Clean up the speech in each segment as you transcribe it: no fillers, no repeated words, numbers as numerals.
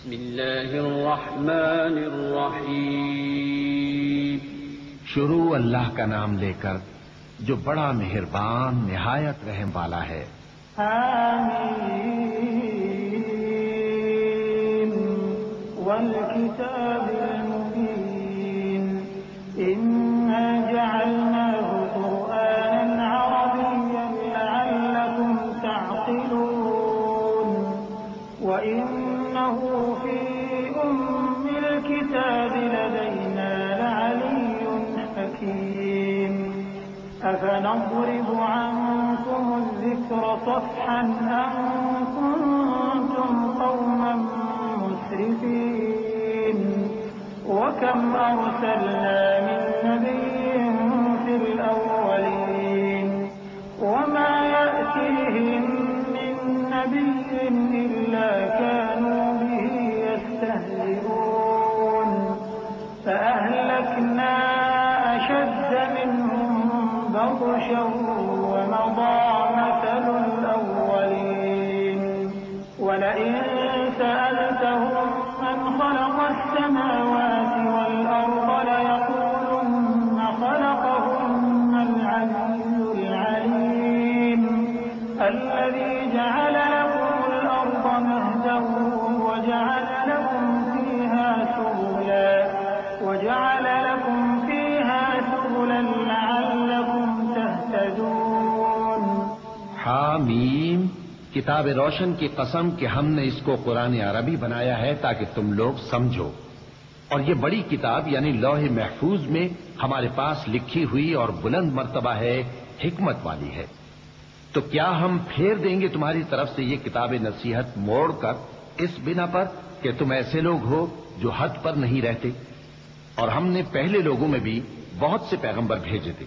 बिस्मिल्लाहिर्रहमानिर्रहीम। शुरू अल्लाह का नाम लेकर जो बड़ा मेहरबान निहायत रहम वाला है। आमीन वल किताबिल मुबीन इन्ना जअलनाहु क़ुरआनन अरबिय्यन लअल्लकुम तअक़िलून व इन्नहु फी उम्मिल किताबि लदैना लअलिय्युन हकीम। अफनضرب عنكم الذكر صفحا أن كنتم قوما مسرفين وكم أرسلنا من نبي في الأولين وما يأتيهم من نبي إلا كانوا به يستهزئون فأهلكنا أشد منهم بطشا ومضى مثل الأولين ولئن سألتهم من خلق السماوات والأرض ليقولن خلقهن العزيز العليم الذي جعل لكم الأرض مهدا وجعل لكم فيها سبلا لعلكم تهتدون। हामीम किताब रोशन की कसम कि हमने इसको कुरान अरबी बनाया है ताकि तुम लोग समझो। और ये बड़ी किताब यानी लौहे महफूज में हमारे पास लिखी हुई और बुलंद मर्तबा है, हिकमत वाली है। तो क्या हम फेर देंगे तुम्हारी तरफ से ये किताब नसीहत मोड़कर इस बिना पर कि तुम ऐसे लोग हो जो हद पर नहीं रहते। और हमने पहले लोगों में भी बहुत से पैगंबर भेजे थे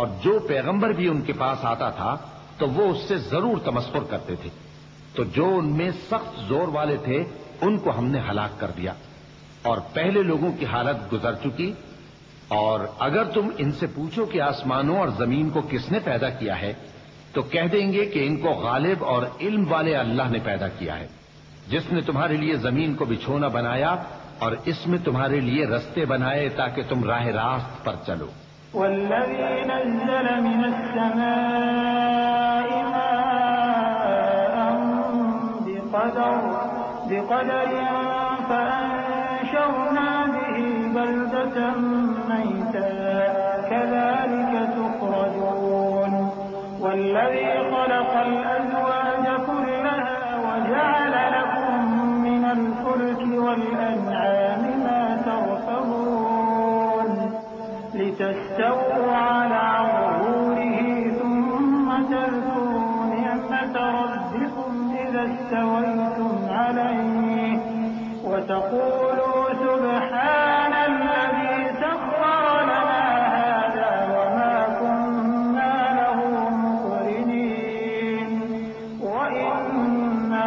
और जो पैगंबर भी उनके पास आता था तो वो उससे जरूर तमस्कुर करते थे। तो जो उनमें सख्त जोर वाले थे उनको हमने हलाक कर दिया और पहले लोगों की हालत गुजर चुकी। और अगर तुम इनसे पूछो कि आसमानों और जमीन को किसने पैदा किया है तो कह देंगे कि इनको गालिब और इल्म वाले अल्लाह ने पैदा किया है, जिसने तुम्हारे लिए जमीन को बिछोना बनाया और इसमें तुम्हारे लिए रस्ते बनाए ताकि तुम राह रास्त पर चलो। वल्लज़ी नज़्ज़ल मिनस्समाइ माअन बिक़दरिन फ़अन्शरना बिही बल्दतन मैता कज़ालिक तुख़रजून। वल्लज़ी ख़लक़ल अज़वाज कुल्लहा वजअल लकुम मिनल फुल्कि वल अनआमि मा तर्कबून लितस्तवू अला ज़ुहूरिही थुम्मा तज़कुरू निअमत रब्बिकुम इज़ा इस्तवैतुम अलैहि वतक़ूलू सुब्हानल्लज़ी सख़्ख़र लना हाज़ा वमा कुन्ना लहु मुक़रिनीन व इन्ना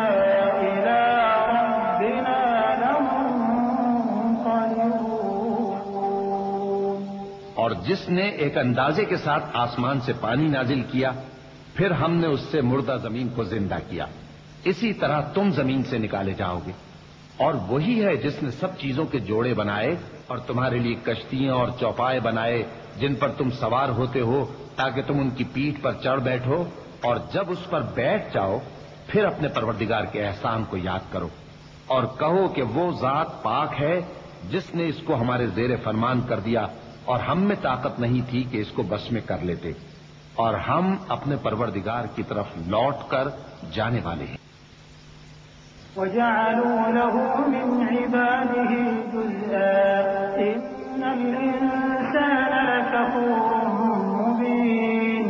इला रब्बिना लमुन्क़लिबून। और जिसने एक अंदाजे के साथ आसमान से पानी नाजिल किया फिर हमने उससे मुर्दा जमीन को जिंदा किया, इसी तरह तुम जमीन से निकाले जाओगे। और वही है जिसने सब चीजों के जोड़े बनाए और तुम्हारे लिए कश्तियां और चौपाए बनाए जिन पर तुम सवार होते हो ताकि तुम उनकी पीठ पर चढ़ बैठो और जब उस पर बैठ जाओ फिर अपने परवरदिगार के एहसान को याद करो और कहो कि वो जात पाक है जिसने इसको हमारे जेरे फरमान कर दिया और हम में ताकत नहीं थी कि इसको बस में कर लेते और हम अपने परवरदिगार की तरफ लौट कर जाने वाले हैं। وجعلوا له من عباده جزءا إن الإنسان لكفور مبين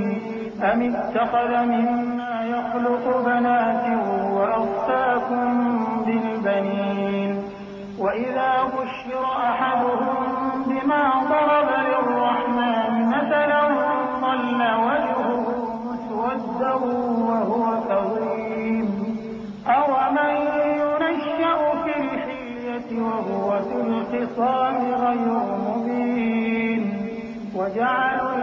أم اتخذ مما يخلق بنات وأصفاكم بالبنين وإذا بشر أحدهم بما ضرب للرحمن مثلا ظل وجهه مسودا وهو كظيم أومن ينشأ في الحلية وهو في الخصام غير مبين وجعلوا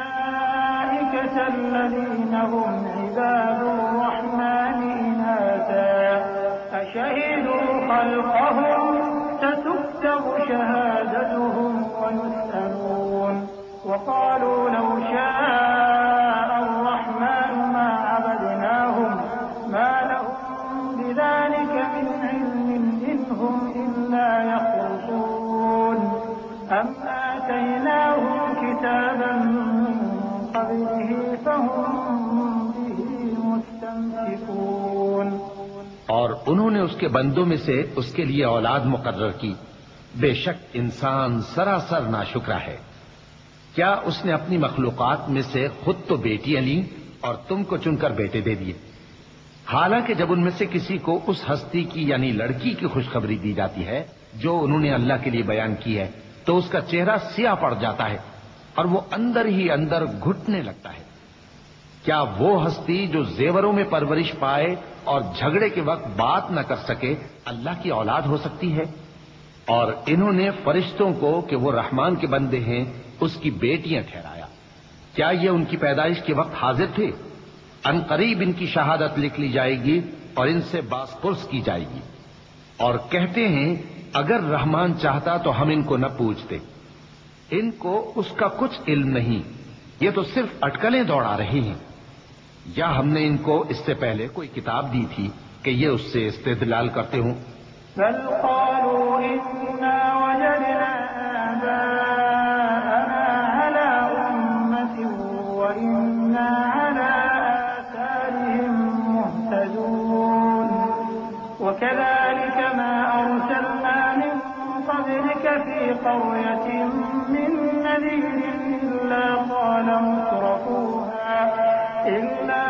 الملائكة الذين هم عباد الرحمن إناثا शहिदू खल्क़हुम सतुक्तबु शहादतुहुम व युस्अलून वक़ालू लौ शाअ अर्रहमानु मा अबदनाहुम मा लहुम बिज़ालिक मिन इल्मिन इन हुम इल्ला यख़रुसून अम आतैनाहुम किताबन मिन क़ब्लिही फ़हुम बिही मुस्तमसिकून। और उन्होंने उसके बंदों में से उसके लिए औलाद मुकर्रर की। बेशक इंसान सरासर नाशुक्रा है। क्या उसने अपनी मखलूकात में से खुद तो बेटियां ली और तुमको चुनकर बेटे दे दिए। हालांकि जब उनमें से किसी को उस हस्ती की यानी लड़की की खुशखबरी दी जाती है जो उन्होंने अल्लाह के लिए बयान की है तो उसका चेहरा सियाह पड़ जाता है और वो अंदर ही अंदर घुटने लगता है। क्या वो हस्ती जो जेवरों में परवरिश पाए और झगड़े के वक्त बात न कर सके अल्लाह की औलाद हो सकती है। और इन्होंने फरिश्तों को कि वो रहमान के बंदे हैं उसकी बेटियां ठहराया। क्या ये उनकी पैदाइश के वक्त हाजिर थे। अनकरीब इनकी शहादत लिख ली जाएगी और इनसे बासपुर्स की जाएगी। और कहते हैं अगर रहमान चाहता तो हम इनको न पूछते। इनको उसका कुछ इल्म नहीं, ये तो सिर्फ अटकलें दौड़ा रहे हैं। या हमने इनको इससे पहले कोई किताब दी थी कि ये उससे इस्तेदलाल करते हों। बल क़ालू इन्ना वजदना आबाअना अला उम्मतिन व इन्ना अला आथारिहिम मुहतदून व कज़ालिक मा अरसलना मिन क़ब्लिक फ़ी क़र्यतिन मिन नज़ीरिन इल्ला क़ाल मुत्रफूहा इन्ना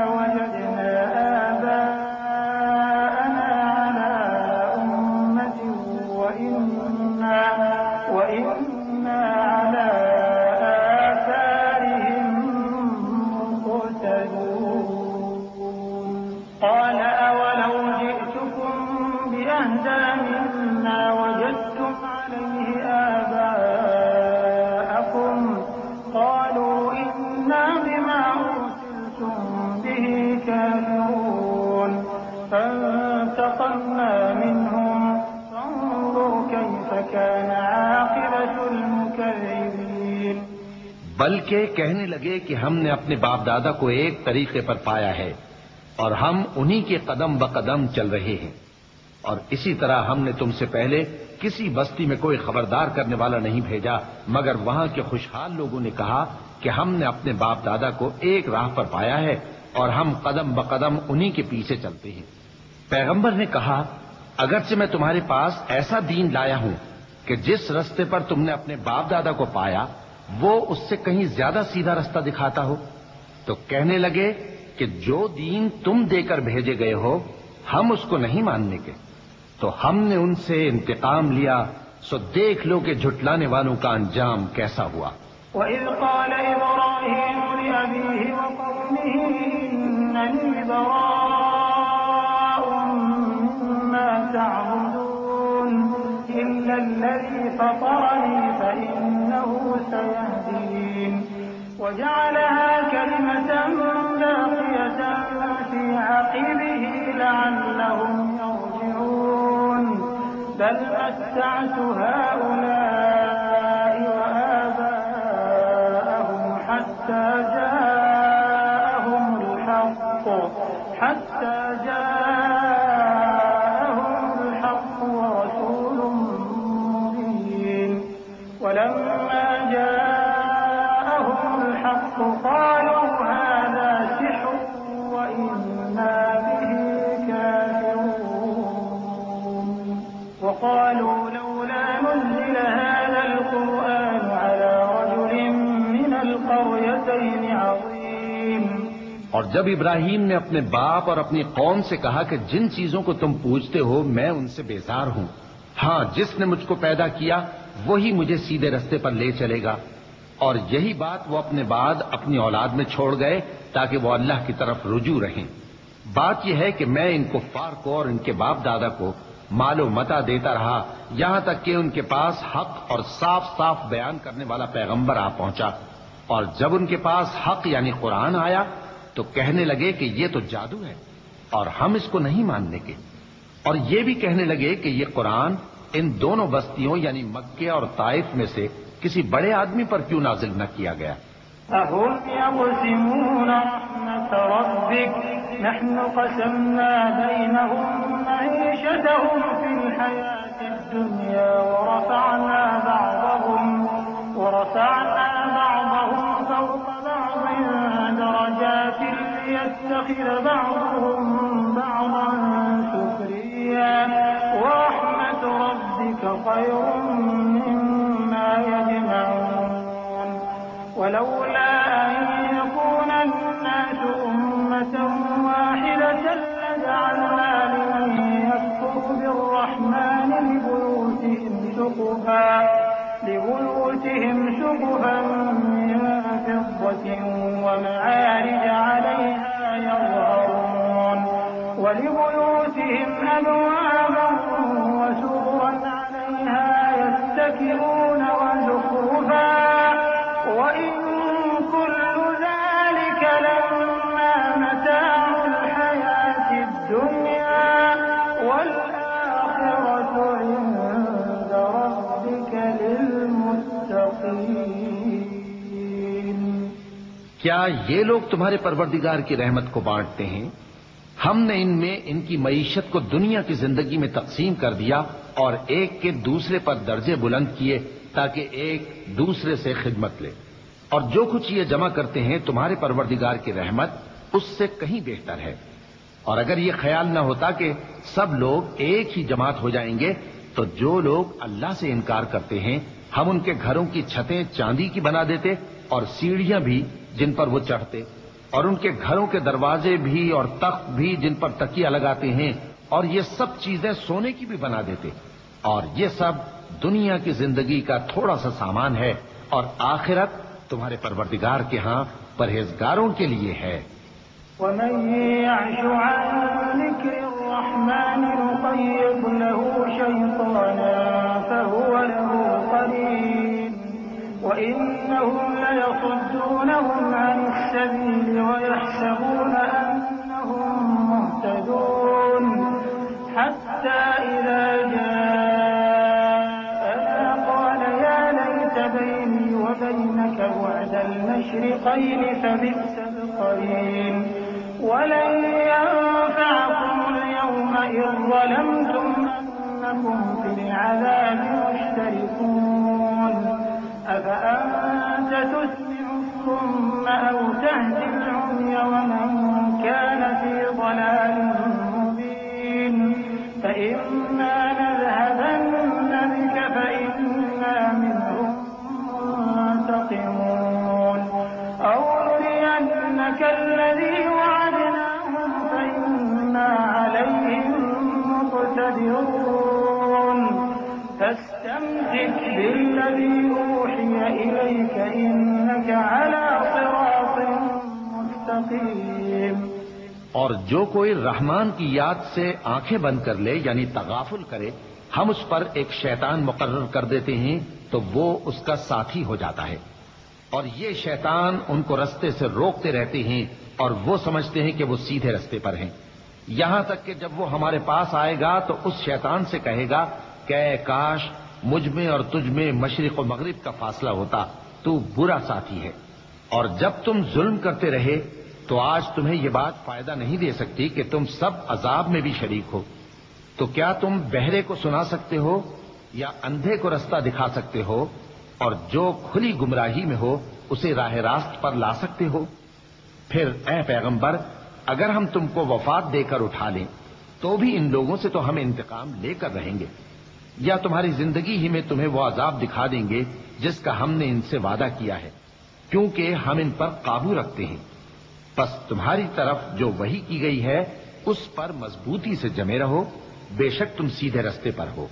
वजदना आबाअना अला उम्मतिन व इन्ना अला आथारिहिम मुक़तदून क़ाल अवलौ जि'तुकुम बिअहदा मिम्मा वजदतुम अलैहि आबाअकुम क़ालू इन्ना बिमा उर्सिलतुम बिही काफ़िरून फंतक़मना मिनहुम फंज़ुर कैफ़ कान आक़िबतुल मुकज़्ज़िबीन। बल्कि कहने लगे कि हमने अपने बाप दादा को एक तरीके पर पाया है और हम उन्हीं के कदम ब कदम चल रहे हैं। और इसी तरह हमने तुमसे पहले किसी बस्ती में कोई खबरदार करने वाला नहीं भेजा मगर वहां के खुशहाल लोगों ने कहा कि हमने अपने बाप दादा को एक राह पर पाया है और हम कदम ब कदम उन्हीं के पीछे चलते हैं। पैगंबर ने कहा अगरचे मैं तुम्हारे पास ऐसा दीन लाया हूं कि जिस रास्ते पर तुमने अपने बाप दादा को पाया वो उससे कहीं ज्यादा सीधा रास्ता दिखाता हो तो कहने लगे कि जो दीन तुम देकर भेजे गए हो हम उसको नहीं मानने के। तो हमने उनसे इंतकाम लिया सो देख लो कि झुटलाने वालों का अंजाम कैसा हुआ। वइज़ क़ाल इब्राहीम लिअबीहि व क़ौमिही इन्ननी बराअुम मिम्मा तअबुदून इल्ला अल्लज़ी फ़तरनी फ़इन्नहु सयहदीन वजअलहा कलिमतन बाक़ियतन फ़ी अक़िबिही लअल्लहुम यरजिऊन बल मत्तअतु हाउलाइ वआबाअहुम हत्ता जाअहुमुल हक़्क़ु वरसूलुम मुबीन वलम्मा जाअहुमुल हक़्क़ु क़ालू हाज़ा सिह्रुन वइन्ना बिही काफ़िरून वक़ालू लौला नुज़्ज़िल हाज़ल क़ुरआन अला रजुलिन मिनल क़र्यतैन अज़ीम। और जब इब्राहीम ने अपने बाप और अपनी कौम से कहा कि जिन चीजों को तुम पूजते हो मैं उनसे बेजार हूं। हाँ जिसने मुझको पैदा किया वही मुझे सीधे रास्ते पर ले चलेगा। और यही बात वो अपने बाद अपनी औलाद में छोड़ गए ताकि वो अल्लाह की तरफ रुजू रहें। बात यह है कि मैं इन कुफ्फार को और इनके बाप दादा को मालो मता देता रहा यहां तक कि उनके पास हक और साफ साफ बयान करने वाला पैगंबर आ पहुंचा। और जब उनके पास हक यानी कुरान आया तो कहने लगे कि ये तो जादू है। और हम इसको नहीं मानने के। और ये भी कहने लगे कि ये कुरान इन दोनों बस्तियों यानी मक्के और ताइफ में से किसी बड़े आदमी पर क्यों नाजिल न किया गया। अहुम यक़सिमून रहमत रब्बिक नहनु क़समना बैनहुम मईशतहुम फिल हयातिद दुनिया वरफ़अना बअदहुम फ़ौक़ बअदिन दरजातिन लियत्तख़िज़ बअदुहुम बअदन सुख़रिय्या वरहमतु रब्बिका ख़ैरुम मिम्मा यजमऊन वलौला अन यकूना अन्नास उम्मतन वाहिदतन लजअलना लिमन यकफुरु बिर्रहमानि लिबुयूतिहिम सुक़ुफ़न मिन फ़िद्दतिन वमआरिज अलैहा यज़हरून वलिबुयूतिहिम अबवाबन वसुरुरन अलैहा यत्तकिऊन वज़ुख़रुफ़ा वइन कुल्लु ज़ालिका लम्मा मताउल हयातिद दुनिया वल आखिरतु इंद रब्बिका लिलमुत्तक़ीन। क्या ये लोग तुम्हारे परवरदिगार की रहमत को बांटते हैं? हमने इनमें इनकी मईशत को दुनिया की जिंदगी में तकसीम कर दिया और एक के दूसरे पर दर्जे बुलंद किए ताकि एक दूसरे से खिदमत ले। और जो कुछ ये जमा करते हैं तुम्हारे परवरदिगार की रहमत उससे कहीं बेहतर है। और अगर ये ख्याल न होता कि सब लोग एक ही जमात हो जाएंगे तो जो लोग अल्लाह से इनकार करते हैं हम उनके घरों की छतें चांदी की बना देते और सीढ़ियां भी जिन पर वो चढ़ते और उनके घरों के दरवाजे भी और तख्त भी जिन पर तकिया लगाते हैं और ये सब चीजें सोने की भी बना देते। और ये सब दुनिया की जिंदगी का थोड़ा सा सामान है और आखिरत तुम्हारे परवरदिगार के यहाँ परहेजगारों के लिए है। वमन यअश अन ज़िक्रिर्रहमान नुक़य्यिद लहू शैतानन फहुव लहू क़रीन वइन्नहुम लयसुद्दूनहुम अनिस्सबील वयहसबून अन्नहुम मुहतदून हत्ता इज़ा जाअना क़ाल या लैत बैनी वबैनक बु'दल मशरिक़ैन फबि'सल क़रीन वलन यंफ़अकुमुल यौमा इज़ ज़लमतुम अन्नकुम फ़िल अज़ाबि मुश्तरिकून अफ़अन्त तुस्मि'ु الصُّمَّ أَوْ تَهْدِي الْعُمْيَ وَمَن كَانَ فِي ضَلَالٍ مُّبِينٍ فَإِمَّا نَذْهَبَنَّ بِكَ فَإِنَّا مِنْهُم مُّنتَقِمُونَ أَوْ نُرِيَنَّكَ الَّذِي وَعَدْنَاهُمْ فَإِنَّا عَلَيْهِم مُّقْتَدِرُونَ فاستمسك بالذي أوحي إليك إنك على صراط मुस्तकीम। और जो कोई रहमान की याद से आंखें बंद कर ले यानी तगाफुल करे हम उस पर एक शैतान मुकर्रर कर देते हैं तो वो उसका साथी हो जाता है। और ये शैतान उनको रास्ते से रोकते रहते हैं और वो समझते हैं कि वो सीधे रास्ते पर हैं। यहां तक कि जब वो हमारे पास आएगा तो उस शैतान से कहेगा कि काश मुझ में और तुझ में मशरिक और मगरिब का फासला होता, तू बुरा साथी है। और जब तुम जुल्म करते रहे तो आज तुम्हें ये बात फायदा नहीं दे सकती कि तुम सब अजाब में भी शरीक हो। तो क्या तुम बहरे को सुना सकते हो या अंधे को रास्ता दिखा सकते हो और जो खुली गुमराही में हो उसे राह रास्त पर ला सकते हो? फिर ऐ पैगंबर, अगर हम तुमको वफात देकर उठा लें तो भी इन लोगों से तो हम इंतकाम लेकर रहेंगे, या तुम्हारी जिंदगी ही में तुम्हें वो अजाब दिखा देंगे जिसका हमने इनसे वादा किया है, क्योंकि हम इन पर काबू रखते हैं। बस तुम्हारी तरफ जो वही की गई है उस पर मजबूती से जमे रहो, बेशक तुम सीधे रास्ते पर हो।